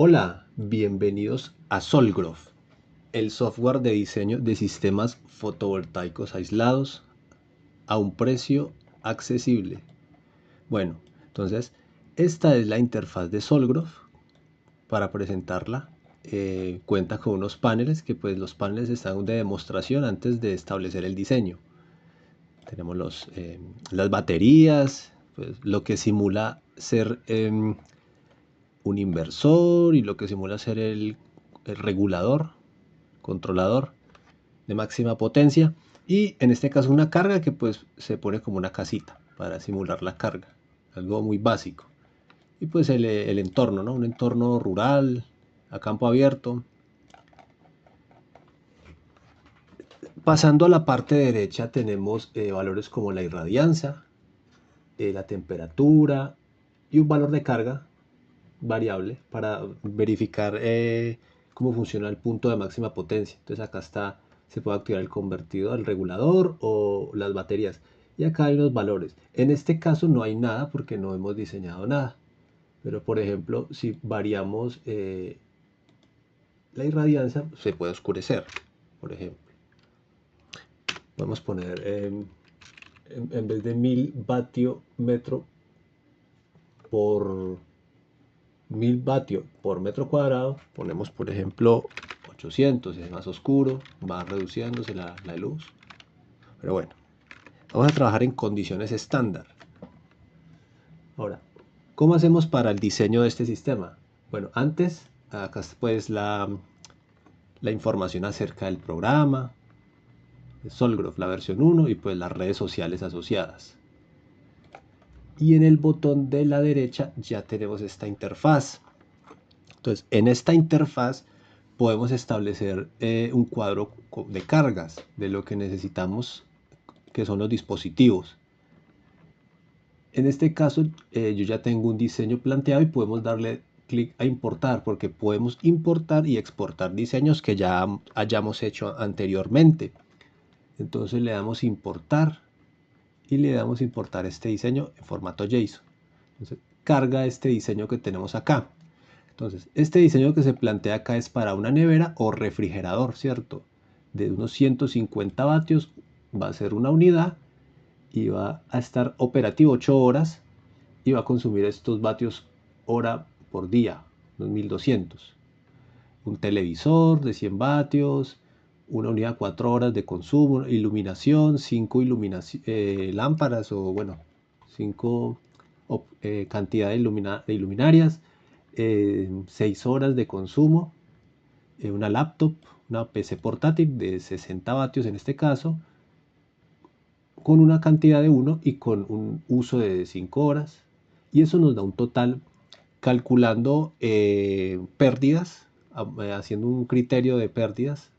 Hola, bienvenidos a Solgrove, el software de diseño de sistemas fotovoltaicos aislados a un precio accesible. Bueno, entonces esta es la interfaz de Solgrove. Para presentarla, cuenta con unos paneles que pues los paneles están de demostración antes de establecer el diseño. Tenemos las baterías, pues, lo que simula ser un inversor y lo que simula ser el regulador, controlador de máxima potencia, y en este caso una carga que pues se pone como una casita para simular la carga, algo muy básico. Y pues el entorno, ¿no? Un entorno rural, a campo abierto. Pasando a la parte derecha tenemos valores como la irradianza, la temperatura y un valor de carga variable para verificar cómo funciona el punto de máxima potencia. Entonces acá está, se puede activar el convertidor, el regulador o las baterías. Y acá hay unos valores. En este caso no hay nada porque no hemos diseñado nada. Pero por ejemplo, si variamos la irradianza, se puede oscurecer. Por ejemplo, podemos poner en vez de 1000 vatio metro por 1000 vatios por metro cuadrado, ponemos por ejemplo 800, es más oscuro, va reduciéndose la luz. Pero bueno, vamos a trabajar en condiciones estándar. Ahora, ¿cómo hacemos para el diseño de este sistema? Bueno, antes, acá pues la información acerca del programa, Solgrove, la versión 1 y pues las redes sociales asociadas. Y en el botón de la derecha ya tenemos esta interfaz. Entonces, en esta interfaz podemos establecer un cuadro de cargas de lo que necesitamos, que son los dispositivos. En este caso, yo ya tengo un diseño planteado y podemos darle clic a importar, porque podemos importar y exportar diseños que ya hayamos hecho anteriormente. Entonces le damos importar y le damos importar este diseño en formato JSON. Entonces, carga este diseño que tenemos acá. Entonces, este diseño que se plantea acá es para una nevera o refrigerador, ¿cierto? De unos 150 vatios va a ser una unidad y va a estar operativo 8 horas y va a consumir estos vatios hora por día, unos 1200. Un televisor de 100 vatios, una unidad 4 horas de consumo, iluminación, 5 lámparas o bueno, 5 cantidad de luminarias, 6 horas de consumo, una laptop, una PC portátil de 60 vatios en este caso, con una cantidad de 1 y con un uso de 5 horas. Y eso nos da un total, calculando pérdidas, haciendo un criterio de pérdidas,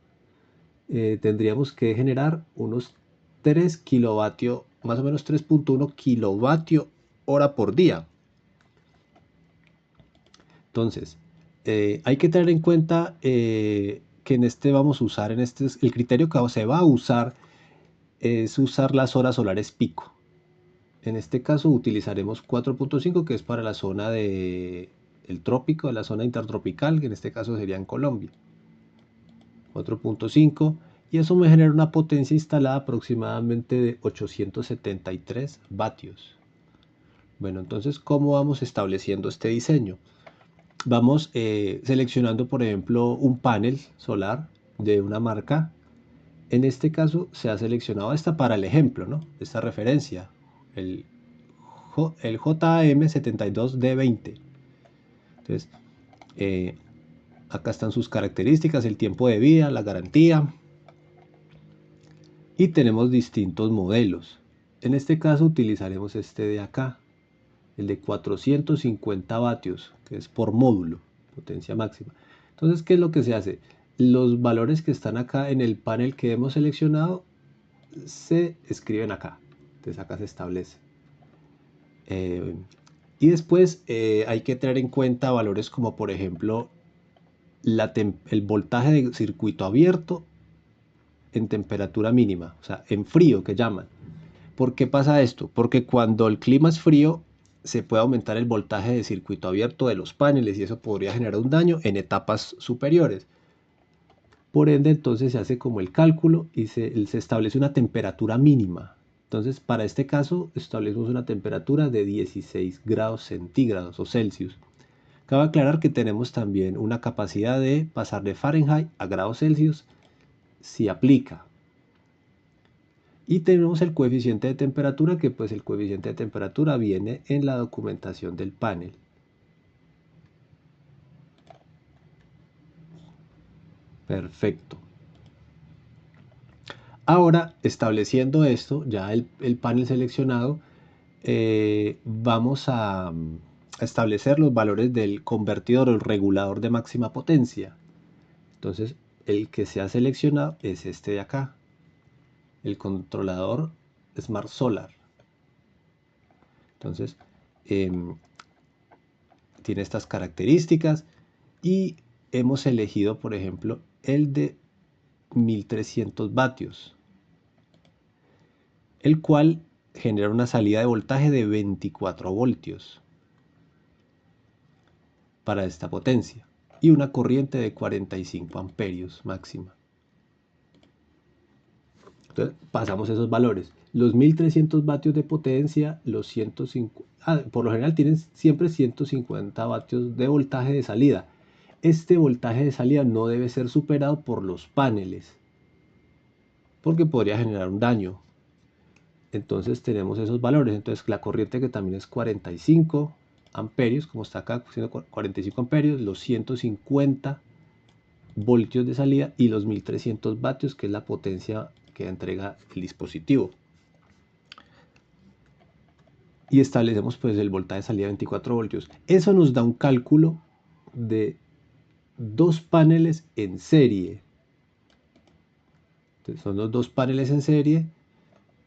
tendríamos que generar unos 3 kilovatios, más o menos 3.1 kilovatio hora por día. Entonces, hay que tener en cuenta que en este vamos a usar, el criterio que se va a usar es usar las horas solares pico. En este caso utilizaremos 4.5, que es para la zona del trópico, de la zona intertropical, que en este caso sería en Colombia. 4.5, y eso me genera una potencia instalada aproximadamente de 873 vatios. Bueno, entonces, ¿cómo vamos estableciendo este diseño? Vamos seleccionando, por ejemplo, un panel solar de una marca. En este caso se ha seleccionado esta para el ejemplo, ¿no? Esta referencia, el JM72D20. Entonces, acá están sus características, el tiempo de vida, la garantía. Y tenemos distintos modelos. En este caso utilizaremos este de acá, el de 450 vatios, que es por módulo, potencia máxima. Entonces, ¿qué es lo que se hace? Los valores que están acá en el panel que hemos seleccionado se escriben acá. Entonces acá se establece. Y después hay que tener en cuenta valores como por ejemplo el voltaje de circuito abierto en temperatura mínima, o sea, en frío que llaman. ¿Por qué pasa esto? Porque cuando el clima es frío, se puede aumentar el voltaje de circuito abierto de los paneles y eso podría generar un daño en etapas superiores. Por ende, entonces se hace como el cálculo y se establece una temperatura mínima. Entonces, para este caso, establecemos una temperatura de 16 grados centígrados o Celsius. Cabe aclarar que tenemos también una capacidad de pasar de Fahrenheit a grados Celsius si aplica. Y tenemos el coeficiente de temperatura, que pues el coeficiente de temperatura viene en la documentación del panel. Perfecto. Ahora, estableciendo esto, ya el panel seleccionado, vamos a establecer los valores del convertidor o el regulador de máxima potencia. Entonces, el que se ha seleccionado es este de acá, el controlador Smart Solar. Entonces, tiene estas características y hemos elegido, por ejemplo, el de 1300 vatios, el cual genera una salida de voltaje de 24 voltios para esta potencia y una corriente de 45 amperios máxima. Entonces pasamos esos valores. Los 1300 vatios de potencia, los 150, por lo general tienen siempre 150 vatios de voltaje de salida. Este voltaje de salida no debe ser superado por los paneles, porque podría generar un daño. Entonces tenemos esos valores. Entonces la corriente, que también es 45 amperios, como está acá, siendo 45 amperios, los 150 voltios de salida y los 1300 vatios, que es la potencia que entrega el dispositivo. Y establecemos pues el voltaje de salida 24 voltios. Eso nos da un cálculo de dos paneles en serie. Entonces, son los dos paneles en serie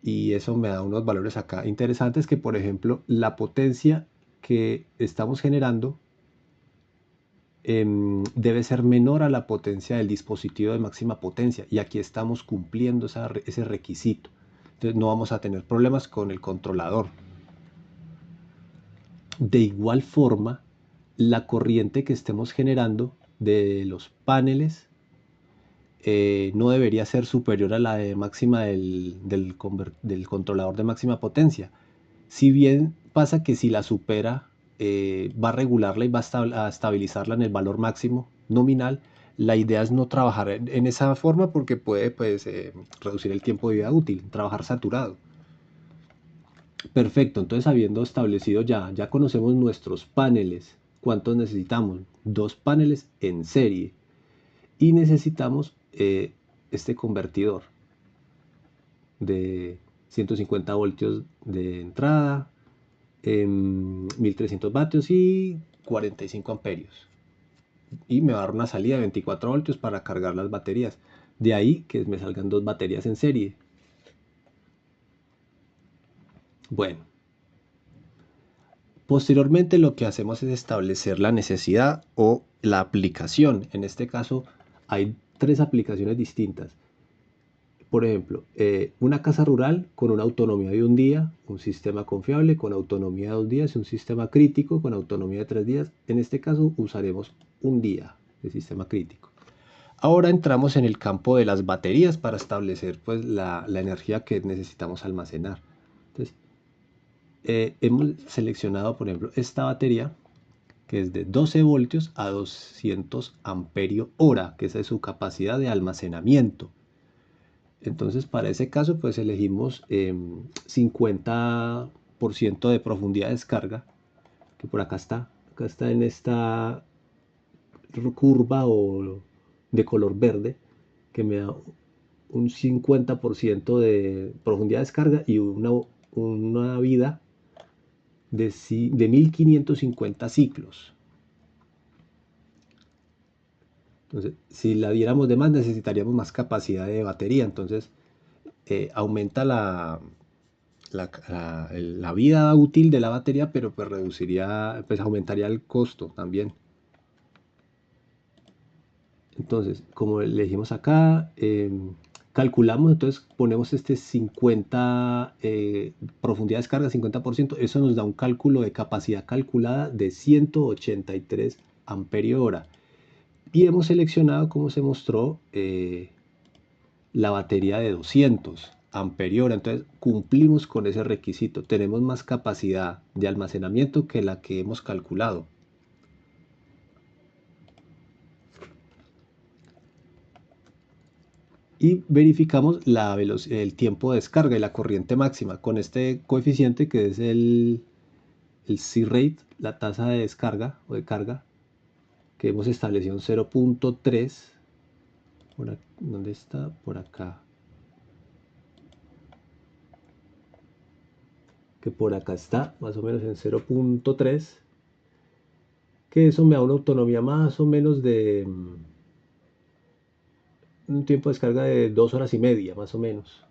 y eso me da unos valores acá interesantes, que por ejemplo la potencia que estamos generando debe ser menor a la potencia del dispositivo de máxima potencia, y aquí estamos cumpliendo ese requisito. Entonces no vamos a tener problemas con el controlador. De igual forma, la corriente que estemos generando de los paneles no debería ser superior a la de máxima del controlador de máxima potencia. Si bien pasa que si la supera, va a regularla y va a estabilizarla en el valor máximo nominal. La idea es no trabajar en esa forma, porque puede pues, reducir el tiempo de vida útil, trabajar saturado. Perfecto, entonces habiendo establecido ya conocemos nuestros paneles. ¿Cuántos necesitamos? Dos paneles en serie. Y necesitamos este convertidor de 150 voltios de entrada, 1300 vatios y 45 amperios. Y me va a dar una salida de 24 voltios para cargar las baterías. De ahí que me salgan dos baterías en serie. Bueno, posteriormente lo que hacemos es establecer la necesidad o la aplicación. En este caso hay tres aplicaciones distintas. Por ejemplo, una casa rural con una autonomía de un día, un sistema confiable con autonomía de 2 días y un sistema crítico con autonomía de 3 días. En este caso usaremos un día de sistema crítico. Ahora entramos en el campo de las baterías para establecer pues, la energía que necesitamos almacenar. Entonces, hemos seleccionado, por ejemplo, esta batería, que es de 12 voltios a 200 amperios hora, que esa es su capacidad de almacenamiento. Entonces, para ese caso, pues elegimos 50% de profundidad de descarga, que por acá está en esta curva o de color verde, que me da un 50% de profundidad de descarga y una vida de 1550 ciclos. Entonces, si la diéramos de más, necesitaríamos más capacidad de batería. Entonces, aumenta la vida útil de la batería, pero pues aumentaría el costo también. Entonces, como le dijimos acá, calculamos, entonces ponemos este 50, profundidad de descarga 50%, eso nos da un cálculo de capacidad calculada de 183 amperios hora. Y hemos seleccionado, como se mostró, la batería de 200 amperios hora. Entonces cumplimos con ese requisito. Tenemos más capacidad de almacenamiento que la que hemos calculado. Y verificamos el tiempo de descarga y la corriente máxima con este coeficiente que es el C-rate, la tasa de descarga o de carga, que hemos establecido en 0.3. ¿Dónde está? Por acá. Que por acá está, más o menos en 0.3. Que eso me da una autonomía más o menos de un tiempo de descarga de 2 horas y media, más o menos.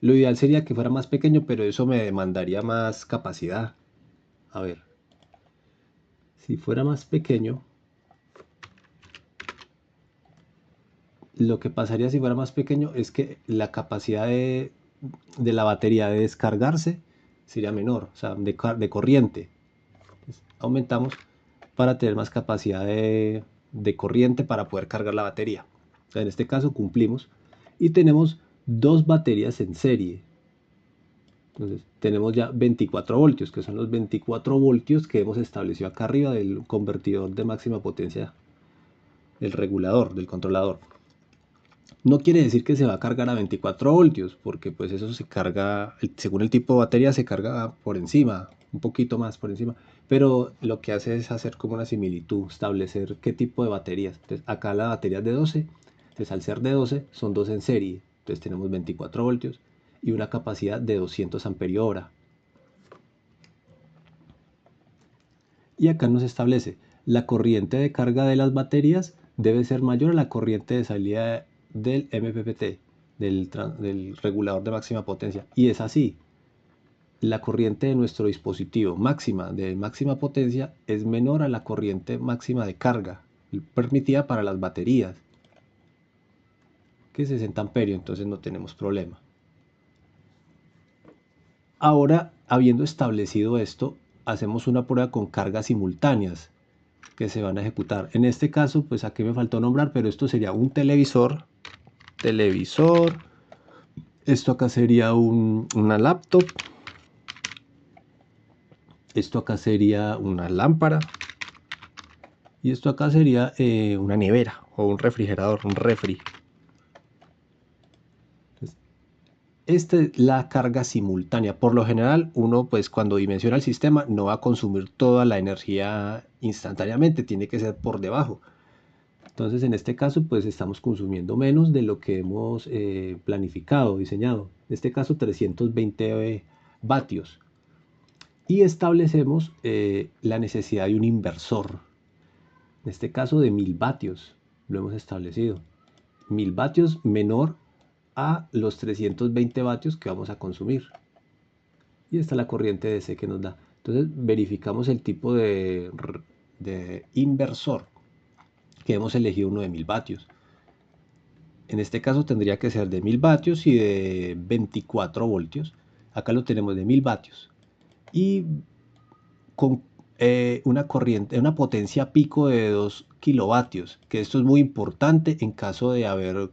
Lo ideal sería que fuera más pequeño, pero eso me demandaría más capacidad. A ver, si fuera más pequeño, lo que pasaría si fuera más pequeño es que la capacidad de la batería de descargarse sería menor, o sea, de corriente. Entonces, aumentamos para tener más capacidad de corriente para poder cargar la batería. O sea, en este caso cumplimos y tenemos dos baterías en serie. Entonces tenemos ya 24 voltios, que son los 24 voltios que hemos establecido acá arriba del convertidor de máxima potencia del regulador, del controlador. No quiere decir que se va a cargar a 24 voltios, porque pues eso se carga, según el tipo de batería, se carga por encima, un poquito más por encima. Pero lo que hace es hacer como una similitud, establecer qué tipo de baterías. Entonces acá la batería es de 12, entonces al ser de 12 son dos en serie. Entonces tenemos 24 voltios y una capacidad de 200 amperios hora. Y acá nos establece la corriente de carga de las baterías debe ser mayor a la corriente de salida del MPPT, del regulador de máxima potencia. Y es así. La corriente de nuestro dispositivo máxima de máxima potencia es menor a la corriente máxima de carga permitida para las baterías, que es 60 amperios, entonces no tenemos problema. Ahora, habiendo establecido esto, hacemos una prueba con cargas simultáneas que se van a ejecutar. En este caso, pues aquí me faltó nombrar, pero esto sería un televisor. Esto acá sería una laptop. Esto acá sería una lámpara. Y esto acá sería una nevera o un refrigerador, un refri. Esta es la carga simultánea. Por lo general, uno pues cuando dimensiona el sistema no va a consumir toda la energía instantáneamente, tiene que ser por debajo. Entonces en este caso pues estamos consumiendo menos de lo que hemos planificado, diseñado. En este caso 320 vatios. Y establecemos la necesidad de un inversor. En este caso de 1000 vatios lo hemos establecido. 1000 vatios menor a los 320 vatios que vamos a consumir. Y esta es la corriente DC que nos da. Entonces verificamos el tipo de inversor, que hemos elegido uno de 1000 vatios. En este caso tendría que ser de 1000 vatios y de 24 voltios. Acá lo tenemos de 1000 vatios. Y con una potencia pico de 2 kilovatios, que esto es muy importante en caso de haber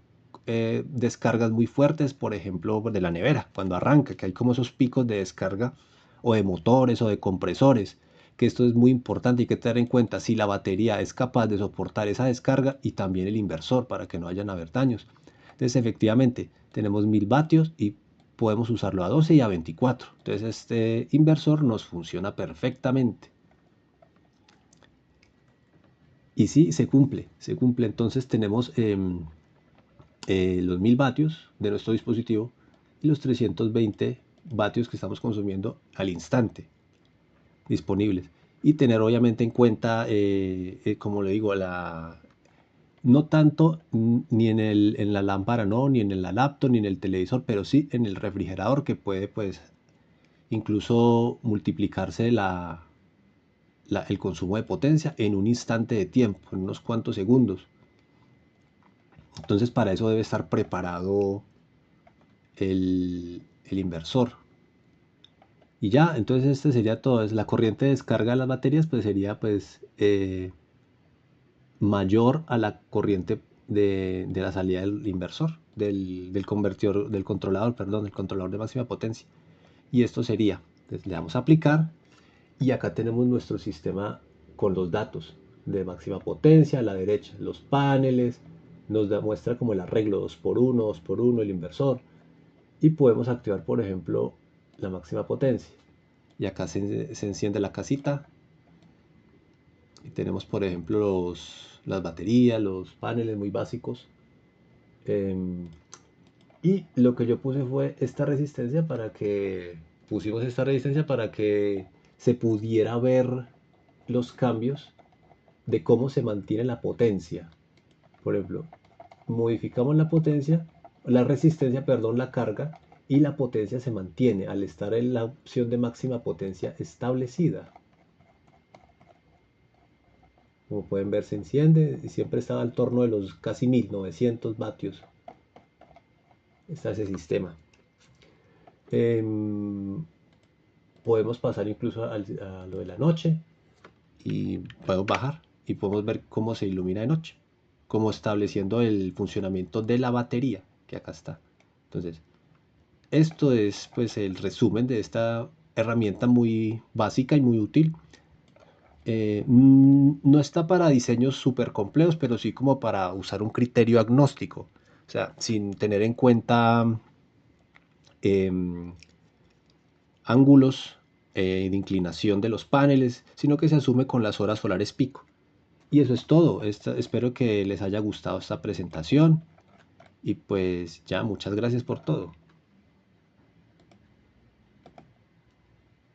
descargas muy fuertes, por ejemplo de la nevera, cuando arranca, que hay como esos picos de descarga o de motores o de compresores, que esto es muy importante, hay que tener en cuenta si la batería es capaz de soportar esa descarga y también el inversor para que no vayan a haber daños. Entonces efectivamente tenemos 1000 vatios y podemos usarlo a 12 y a 24. Entonces este inversor nos funciona perfectamente. Y sí, se cumple. Entonces tenemos los 1000 vatios de nuestro dispositivo y los 320 vatios que estamos consumiendo al instante disponibles. Y tener obviamente en cuenta, como le digo, no tanto ni en la lámpara, no, ni en la laptop, ni en el televisor, pero sí en el refrigerador, que puede pues incluso multiplicarse el consumo de potencia en un instante de tiempo, en unos cuantos segundos. Entonces para eso debe estar preparado el inversor. Y ya, entonces este sería todo. Es la corriente de descarga de las baterías, pues sería pues mayor a la corriente de la salida del inversor, del convertidor, del controlador, perdón, del controlador de máxima potencia. Y esto sería, entonces le damos a aplicar y acá tenemos nuestro sistema con los datos de máxima potencia a la derecha, los paneles, nos muestra como el arreglo 2x1, 2x1, el inversor, y podemos activar, por ejemplo, la máxima potencia. Y acá se enciende la casita y tenemos, por ejemplo, las baterías, los paneles muy básicos. Y lo que yo puse fue esta resistencia para que, pusimos esta resistencia para que se pudiera ver los cambios de cómo se mantiene la potencia. Por ejemplo, modificamos la potencia, la resistencia, perdón, la carga, y la potencia se mantiene al estar en la opción de máxima potencia establecida. Como pueden ver, se enciende y siempre estaba al torno de los casi 1900 vatios. Está ese sistema. Podemos pasar incluso a lo de la noche y podemos bajar y podemos ver cómo se ilumina de noche, como estableciendo el funcionamiento de la batería, que acá está. Entonces, esto es pues el resumen de esta herramienta muy básica y muy útil. No está para diseños súper complejos, pero sí como para usar un criterio agnóstico, o sea, sin tener en cuenta ángulos de inclinación de los paneles, sino que se asume con las horas solares pico. Y eso es todo. Espero que les haya gustado esta presentación y pues ya, muchas gracias por todo.